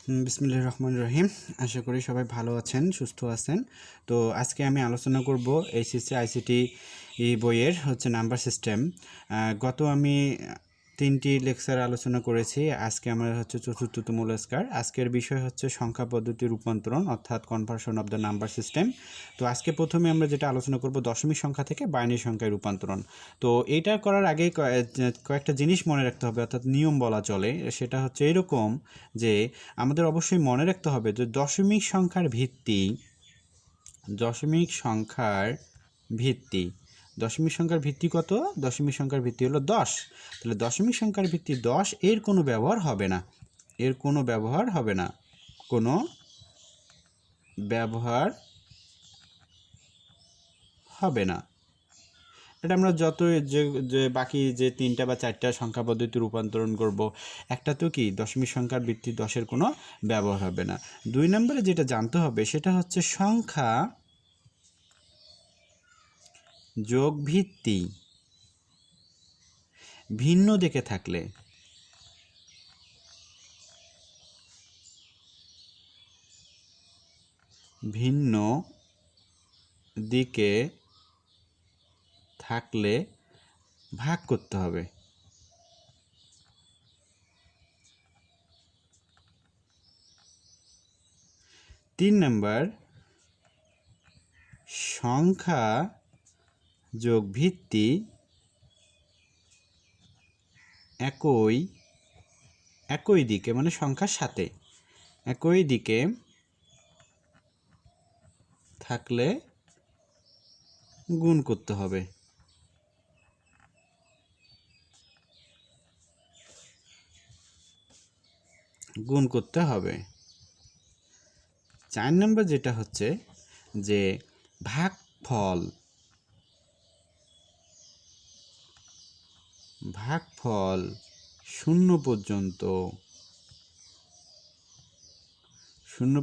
বিসমিল্লাহির রহমানির রহিম। আশা করি সবাই ভালো আছেন, সুস্থ আছেন। তো আজকে আমি আলোচনা করব এইচএসসি আইসিটি বইয়ের নাম্বার সিস্টেম। গত আমি 3টি লেকচার আলোচনা করেছি। আজকে আমার চতুর্থতম লেকচার। আজকের বিষয় সংখ্যা পদ্ধতি রূপান্তরণ, অর্থাৎ conversion of the number system. তো আজকে প্রথমে আমরা যেটা আলোচনা করব দশমিক সংখ্যা থেকে বাইনারি সংখ্যায় রূপান্তরণ। তো এইটা করার আগে কয়েকটা জিনিস মনে রাখতে হবে, অর্থাৎ নিয়ম বলা চলে। সেটা এরকম যে আমাদের অবশ্যই মনে রাখতে হবে যে দশমিক সংখ্যার ভিত্তি কত? দশমিক সংখ্যার ভিত্তি হলো 10। তাহলে দশমিক সংখ্যার ভিত্তি 10, এর কোনো ব্যবহার হবে না, কোনো ব্যবহার হবে না। এটা আমরা যত যে বাকি যে 3টা বা 4টা সংখ্যা পদ্ধতি রূপান্তরণ করব, একটাতেও কি দশমিক সংখ্যার ভিত্তি 10-এর কোনো ব্যবহার হবে না। 2 নম্বরে যেটা জানতে হবে সেটা সংখ্যা যোগ ভিত্তি ভিন্ন দিকে থাকলে ভাগ করতে হবে। 3 নম্বর, সংখ্যা যোগ ভিত্তি একই দিকে, মানে সংখ্যার সাথে একই দিকে থাকলে গুণ করতে হবে। গুণ করতে হবে। 4 নম্বর যেটা যে ভাগফল শূন্য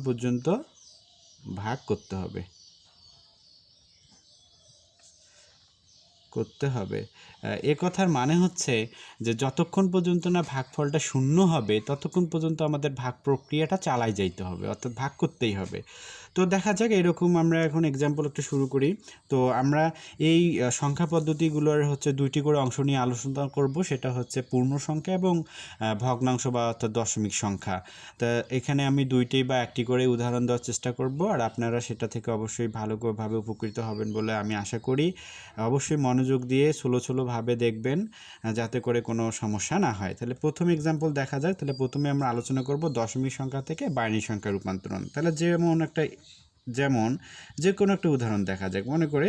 পর্যন্ত ভাগ করতে হবে। এ কথার মানে যে যতক্ষণ পর্যন্ত না ভাগফলটা শূন্য হবে ততক্ষণ পর্যন্ত আমাদের ভাগ প্রক্রিয়াটা চালাই যাইতে হবে, অর্থাৎ ভাগ করতেই হবে। তো দেখা যাক, এরকম আমরা এখন এক্সাম্পল একটা শুরু করি। তো আমরা এই সংখ্যা পদ্ধতিগুলোর 2টি করে অংশ নিয়ে আলোচনা করব। সেটা পূর্ণ সংখ্যা এবং ভগ্নাংশ বা অর্থাৎ দশমিক সংখ্যা। তা এখানে আমি 2টি বা 1টি করে উদাহরণ দেওয়ার চেষ্টা করব, আর আপনারা সেটা থেকে অবশ্যই ভালোভাবে উপকৃত হবেন বলে আমি আশা করি। অবশ্যই মনোযোগ দিয়ে ছোলোভাবে দেখবেন, যাতে করে কোনো সমস্যা না হয়। তাহলে প্রথম এক্সাম্পল দেখা যাক। তাহলে প্রথমে আমরা আলোচনা করব দশমিক সংখ্যা থেকে বাইনারি সংখ্যা রূপান্তরণ। তাহলে যেমন যে কোনো একটা উদাহরণ দেখা যাক। মনে করে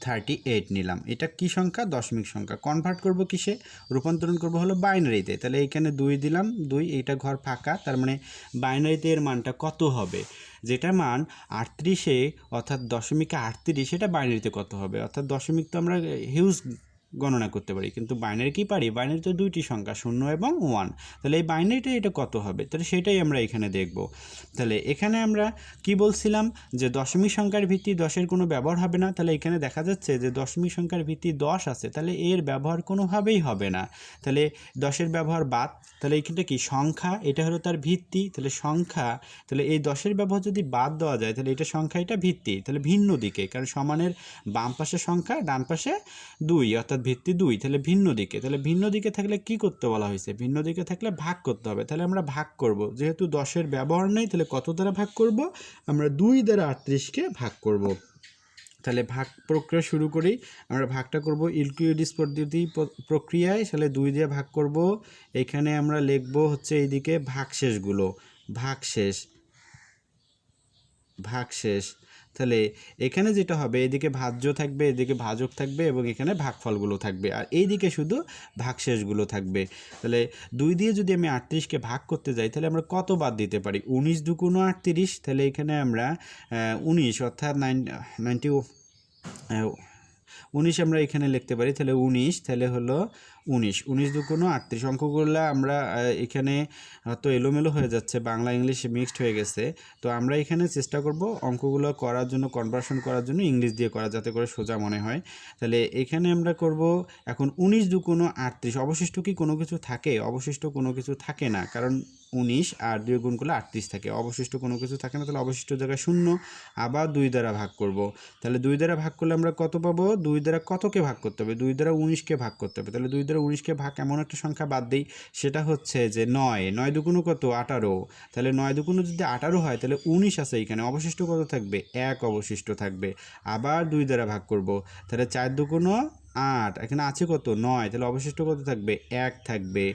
38 নিলাম। এটা কি সংখ্যা? দশমিক সংখ্যা। কনভার্ট করব কিসে? রূপান্তরণ করব হলো বাইনারিতে। তাহলে এখানে 2 দিলাম, 2, এইটা ঘর ফাঁকা, তার মানে বাইনারিতে এর মানটা কত হবে? যেটা মান 38-এ, অর্থাৎ দশমিকে 38, সেটা বাইনারিতে কত হবে? অর্থাৎ দশমিক তো আমরা হিউজ গণনা করতে পারি, কিন্তু বাইনারি কি পারি? বাইনারি তো 2টি সংখ্যা, 0 এবং 1। তাহলে এই বাইনারিটা এটা কত হবে? তাহলে সেটাই আমরা এখানে দেখব। তাহলে এখানে আমরা কি বলছিলাম যে দশমিক সংখ্যার ভিত্তি 10-এর কোনো ব্যবহার হবে না। তাহলে এখানে দেখা যাচ্ছে যে দশমিক সংখ্যার ভিত্তি 10 আছে, তাহলে এর ব্যবহার কোনোভাবেই হবে না। তাহলে 10-এর ব্যবহার বাদ। তাহলে এইখানটা কি? সংখ্যা, এটা হলো তার ভিত্তি। তাহলে সংখ্যা, তাহলে এই 10-এর ব্যবহার যদি বাদ দেওয়া যায় তাহলে এটা সংখ্যা, এটা ভিত্তি। তাহলে ভিন্ন দিকে, কারণ সমানের বাম পাশে সংখ্যা, ডান পাশে 2, অর্থাৎ ভিত্তি 2। তাহলে ভিন্ন দিকে। তাহলে ভিন্ন দিকে থাকলে কি করতে বলা হয়েছে? ভিন্ন দিকে থাকলে ভাগ করতে হবে। তাহলে আমরা ভাগ করব, যেহেতু 10-এর ব্যবহার নেই, তাহলে কত দ্বারা ভাগ করব? আমরা 2 দ্বারা 38-কে ভাগ করব। তাহলে ভাগ প্রক্রিয়া শুরু করি। আমরা ভাগটা করব ইউক্লিডিস পদ্ধতি প্রক্রিয়ায়। তাহলে 2 দিয়ে ভাগ করব। এখানে আমরা লিখব এইদিকে ভাগশেষগুলো, ভাগশেষ। তাহলে এখানে যেটা হবে, এদিকে ভাজ্য থাকবে, এদিকে ভাজক থাকবে, এবং এখানে ভাগফলগুলো থাকবে, আর এইদিকে শুধু ভাগশেষগুলো থাকবে। তাহলে 2 দিয়ে যদি আমি 38-কে ভাগ করতে যাই, তাহলে আমরা কত বাদ দিতে পারি? 19 × 2 = 38। তাহলে এখানে আমরা 19, অর্থাৎ 19 আমরা এখানে লিখতে পারি। তাহলে 19, তাহলে হলো 19 2 × 38। অঙ্কগুলো আমরা এখানে হয়তো এলোমেলো হয়ে যাচ্ছে, বাংলা ইংলিশ মিক্সড হয়ে গেছে। তো আমরা এখানে চেষ্টা করব অঙ্কগুলো করার জন্য, কনভার্সন করার জন্য ইংলিশ দিয়ে করা, যাতে করে সোজা মনে হয়। তাহলে এখানে আমরা করব এখন 19 2 × 38। অবশিষ্ট কি কোনো কিছু থাকে? অবশিষ্ট কোনো কিছু থাকে না, কারণ 19 আর 2 গুণ করলে 38 থাকে, অবশিষ্ট কোনো কিছু থাকে না, তাহলে অবশিষ্ট জায়গায় 0, আবার 2 দ্বারা ভাগ করব। তাহলে 2 দ্বারা ভাগ করলে আমরা কত পাবো, 2 দ্বারা কতকে ভাগ করতে হবে, 2 দ্বারা 19কে ভাগ করতে হবে। তাহলে 2 দ্বারা 19কে ভাগ এমন একটা সংখ্যা বাদ দিই, সেটা হচ্ছে যে 9, 9 দুগুণ কত 18, তাহলে 9 দুগুণ যদি 18 হয় তাহলে 19 আছে এখানে, অবশিষ্ট কত থাকবে, 1 অবশিষ্ট থাকবে। আবার 2 দ্বারা ভাগ করব, তাহলে 4 দুগুণ 8, এখানে আছে কত 9, তাহলে অবশিষ্ট কত থাকবে, 1 থাকবে।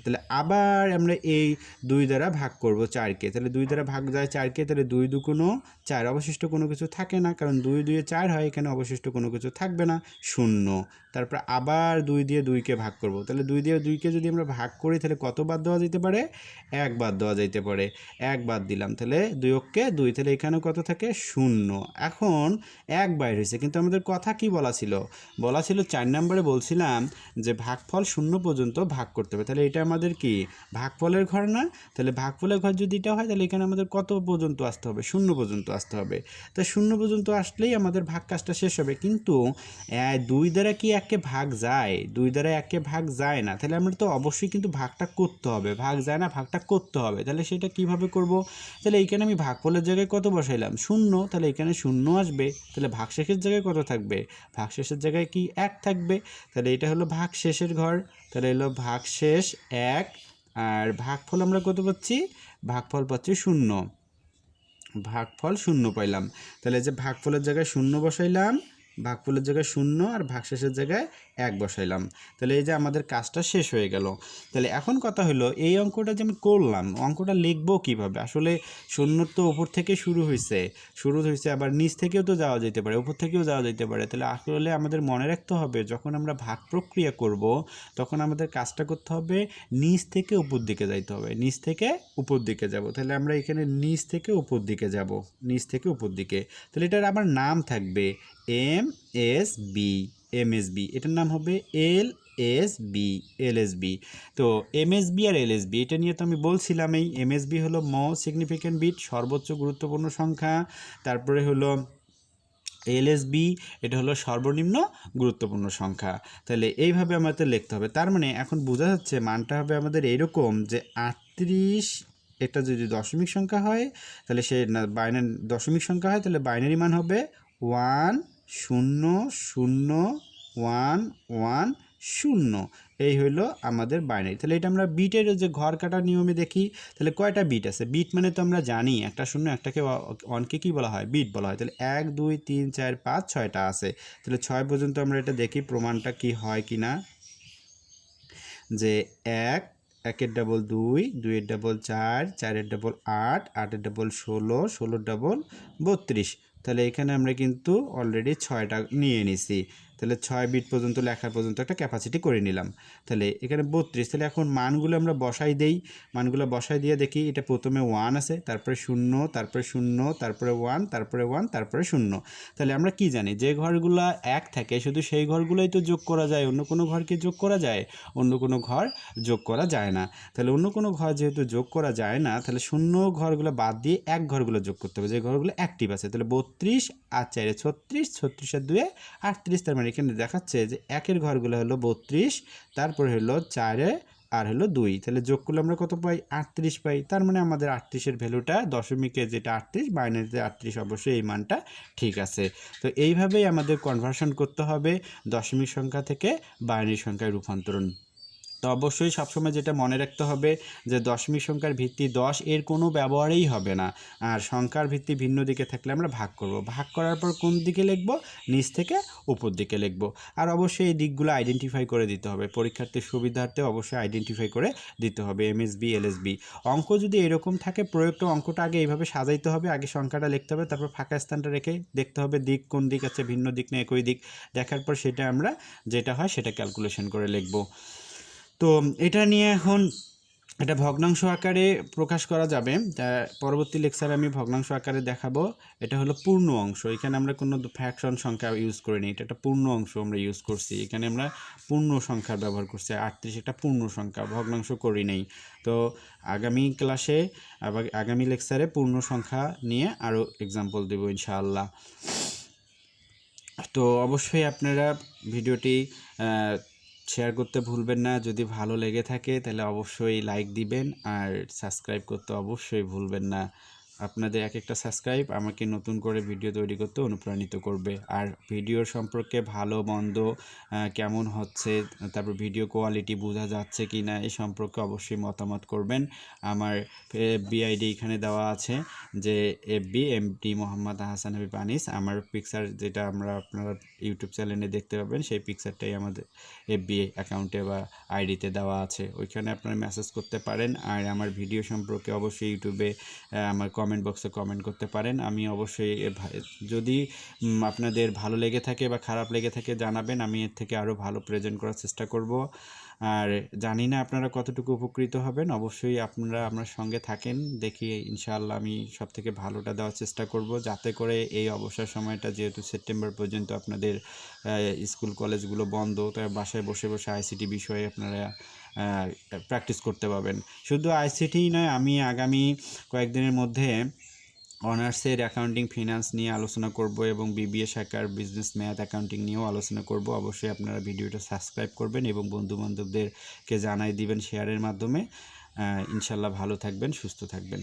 তাহলে আবার আমরা এই 2 দ্বারা ভাগ করব 4কে, তাহলে 2 দ্বারা ভাগ যায় 4কে, তাহলে 2 দুগুণ 4, অবশিষ্ট কোনো কিছু থাকে না, কারণ 2 2 4 হয়, এখানে অবশিষ্ট কোনো কিছু থাকবে না, 0। তারপর আবার 2 দিয়ে 2কে ভাগ করব, তাহলে 2 দিয়ে 2কে যদি আমরা ভাগ করি তাহলে কত বাদ দেওয়া যেতে পারে, 1 বাদ দেওয়া যেতে পারে, 1 বাদ দিলাম, তাহলে 2 অক্ষে 2, তাহলে এখানেও কত থাকে 0। এখন 1 বাইর হয়েছে, কিন্তু আমাদের কথা কি বলা ছিল, 4 নম্বরে বলছিলাম যে ভাগফল 0 পর্যন্ত ভাগ করতে হবে। তাহলে এটা আমাদের কি ভাগফলের ঘর না, তাহলে ভাগফলের ঘর যদি এটা হয় তাহলে এখানে আমাদের কত পর্যন্ত আসতে হবে, 0 পর্যন্ত আসতে হবে। তো 0 পর্যন্ত আসলেই আমাদের ভাগ কাজটা শেষ হবে। কিন্তু 2 দ্বারা কি 1কে ভাগ যায়, 2 দ্বারা 1কে ভাগ যায় না, তাহলে আমরা তো অবশ্যই কিন্তু ভাগটা করতে হবে, ভাগ যায় না, ভাগটা করতে হবে। তাহলে সেটা কিভাবে করব, তাহলে এইখানে আমি ভাগফলের জায়গায় কত বসাইলাম 0, তাহলে এখানে 0 আসবে, তাহলে ভাগশেষের জায়গায় কত থাকবে, ভাগশেষের জায়গায় কি 1 থাকবে, তাহলে এটা হলো ভাগশেষের ঘর, তাহলে হলো ভাগশেষ 1, আর ভাগফল আমরা কত পাচ্ছি, ভাগফল পাচ্ছি 0, ভাগফল 0 পাইলাম। তাহলে যে ভাগফলের জায়গায় 0 বসাইলাম, ভাগফলের জায়গায় 0 আর ভাগশেষের জায়গায় 1 বসাইলাম, তাহলে এই যে আমাদের কাজটা শেষ হয়ে গেল। তাহলে এখন কথা হলো এই অঙ্কটা যে আমি করলাম, অঙ্কটা লিখবো কিভাবে, আসলে 0 তো উপর থেকে শুরু হয়েছে, আবার নিচ থেকেও তো যাওয়া যেতে পারে, উপর থেকেও যাওয়া যেতে পারে। তাহলে আসলে আমাদের মনে রাখতে হবে যখন আমরা ভাগ প্রক্রিয়া করব তখন আমাদের কাজটা করতে হবে নিচ থেকে উপর দিকে যাইতে হবে, নিচ থেকে উপর দিকে যাব। তাহলে আমরা এখানে নিচ থেকে উপর দিকে যাব, নিচ থেকে উপর দিকে, তাহলে এটার আবার নাম থাকবে MSB, এটার নাম হবে LSB। তো MSB আর LSB এটা নিয়ে তো আমি বলছিলাম, এই MSB হলো মোস্ট সিগনিফিক্যান্ট বিট, সর্বোচ্চ গুরুত্বপূর্ণ সংখ্যা, তারপরে হলো LSB এটা হলো সর্বনিম্ন গুরুত্বপূর্ণ সংখ্যা। তাহলে এইভাবে আমাদের লিখতে হবে। তার মানে এখন বোঝা যাচ্ছে মানটা হবে আমাদের এরকম যে 38, এটা যদি দশমিক সংখ্যা হয় তাহলে সে বাইনারি দশমিক সংখ্যা হয়, তাহলে বাইনারি মান হবে 1 0 0 1 1 0, এই হইলো আমাদের বাইনারি। তাহলে এটা আমরা বিটের যে ঘর কাটার নিয়মে দেখি, তাহলে কয়টা বিট আছে, বিট মানে তো আমরা জানি একটা শূন্য একটাকে অনকে কি বলা হয়, বিট বলা হয়। তাহলে 1 2 3 4 5 6টা আছে, তাহলে 6 পর্যন্ত আমরা এটা দেখি প্রমাণটা কি হয় কি না, যে 1 1 ডাবল 2 2 এর ডাবল 4 4 এর ডাবল 8 8 এর ডাবল 16 16 ডাবল 32, তাহলে এখানে আমরা কিন্তু অলরেডি 6টা নিয়ে নিছি। তাহলে 6 বিট পর্যন্ত লেখার পর্যন্ত একটা ক্যাপাসিটি করে নিলাম। তাহলে এখানে 32, তাহলে এখন মানগুলো আমরা বসাই দেই, মানগুলো বসাই দিয়ে দেখি এটা প্রথমে 1 আছে, তারপরে 0, তারপরে 0, তারপরে 1, তারপরে 1, তারপরে 0। তাহলে আমরা কি জানি যে ঘরগুলো 1 থাকে শুধু সেই ঘরগুলোই তো যোগ করা যায়, অন্য কোনো ঘরকে যোগ করা যায়, অন্য কোনো ঘর যোগ করা যায় না। তাহলে অন্য কোনো ঘর যেহেতু যোগ করা যায় না, তাহলে 0 ঘরগুলো বাদ দিয়ে 1 ঘরগুলো যোগ করতে হবে, যে ঘরগুলো অ্যাক্টিভ আছে। তাহলে 32 আর 4 36, 36 আর 2 38, তার মানে এখানে দেখাচ্ছে যে 1-এর ঘরগুলো হলো 32, তারপরে হলো 4 আর হলো 2, তাহলে যোগ করলে আমরা কত পাই 38 পাই। তার মানে আমাদের 38-এর ভ্যালুটা দশমিকে যেটা 38, বাইনারিতে 38, অবশ্যই এই মানটা ঠিক আছে। তো এইভাবেই আমাদের কনভার্সন করতে হবে দশমিক সংখ্যা থেকে বাইনারি সংখ্যায় রূপান্তরণ। তো অবশ্যই সবসময় যেটা মনে রাখতে হবে যে দশমিক সংখ্যার ভিত্তি 10 এর কোনো ব্যবহারেই হবে না, আর সংখ্যার ভিত্তি ভিন্ন দিকে থাকলে আমরা ভাগ করব, ভাগ করার পর কোন দিকে লিখব, নিচ থেকে উপর দিকে লিখব। আর অবশ্যই এই দিকগুলো আইডেন্টিফাই করে দিতে হবে, পরীক্ষার্থীর সুবিধার্থে অবশ্যই আইডেন্টিফাই করে দিতে হবে MSB LSB। অঙ্ক যদি এরকম থাকে প্রয়োগটা অঙ্কটা আগে এইভাবে সাজাইতে হবে, আগে সংখ্যাটা লিখতে হবে, তারপর ফাঁকা স্থানটা রেখে দেখতে হবে দিক কোন দিক আছে, ভিন্ন দিক না একই দিক, দেখার পর সেটা আমরা যেটা হয় সেটা ক্যালকুলেশন করে লিখব। তো এটা নিয়ে এখন এটা ভগ্নাংশ আকারে প্রকাশ করা যাবে, পরবর্তী লেকচারে আমি ভগ্নাংশ আকারে দেখাবো। এটা হলো পূর্ণ অংশ, এখানে আমরা কোনো ফ্র্যাকশন সংখ্যা ইউজ করিনি, এটা একটা পূর্ণ অংশ আমরা ইউজ করছি, এখানে আমরা পূর্ণ সংখ্যা ব্যবহার করছি। 38 একটা পূর্ণ সংখ্যা, ভগ্নাংশ করি নেই। তো আগামী ক্লাসে আগামী লেকচারে পূর্ণ সংখ্যা নিয়ে আরও এক্সাম্পল দেব ইনশাআল্লাহ। তো অবশ্যই আপনারা ভিডিওটি শেয়ার করতে ভুলবেন না। যদি ভালো লেগে থাকে তাহলে অবশ্যই লাইক দিবেন, আর সাবস্ক্রাইব করতে অবশ্যই ভুলবেন না। আপনাদের এক একটা সাবস্ক্রাইব আমাকে নতুন করে ভিডিও তৈরি করতে অনুপ্রাণিত করবে। আর ভিডিও সম্পর্কে ভালো মন্দ কেমন হচ্ছে, তারপর ভিডিও কোয়ালিটি বোঝা যাচ্ছে কি না, এই সম্পর্কে অবশ্যই মতামত করবেন। আমার এফবি আইডি এখানে দেওয়া আছে, যে এফবি Md.Ahasan হাবিব আনিস। আমার পিকচার যেটা আপনারা ইউটিউব চ্যানেলে দেখতে পাবেন, সেই পিকচারটাই আমাদের এফবি অ্যাকাউন্টে বা আইডিতে দেওয়া আছে, ওইখানে আপনারা মেসেজ করতে পারেন। আর আমার ভিডিও সম্পর্কে অবশ্যই ইউটিউবে আমার কমেন্ট বক্সে কমেন্ট করতে পারেন। আমি অবশ্যই যদি আপনাদের ভালো লেগে থাকে বা খারাপ লেগে থাকে জানাবেন, আমি এর থেকে আরও ভালো প্রেজেন্ট করার চেষ্টা করব। আর জানি না আপনারা কতটুকু উপকৃত হবেন, অবশ্যই আপনারা আমার সঙ্গে থাকেন, দেখি ইনশাআল্লাহ আমি সব থেকে ভালোটা দেওয়ার চেষ্টা করব, যাতে করে এই অবসর সময়টা, যেহেতু সেপ্টেম্বর পর্যন্ত আপনাদের স্কুল কলেজগুলো বন্ধ, তাই বাসায় বসে বসে আইসিটি বিষয়ে আপনারা প্র্যাকটিস করতে পারবেন। শুধু আইসিটিই নয়, আমি আগামী কয়েকদিনের মধ্যে অনার্সের অ্যাকাউন্টিং ফিনান্স নিয়ে আলোচনা করব এবং বিবিএ শাখার বিজনেস ম্যাথ অ্যাকাউন্টিং নিয়েও আলোচনা করব। অবশ্যই আপনারা ভিডিওটা সাবস্ক্রাইব করবেন এবং বন্ধুবান্ধবদেরকে জানাই দিবেন শেয়ারের মাধ্যমে। ইনশাল্লাহ ভালো থাকবেন, সুস্থ থাকবেন।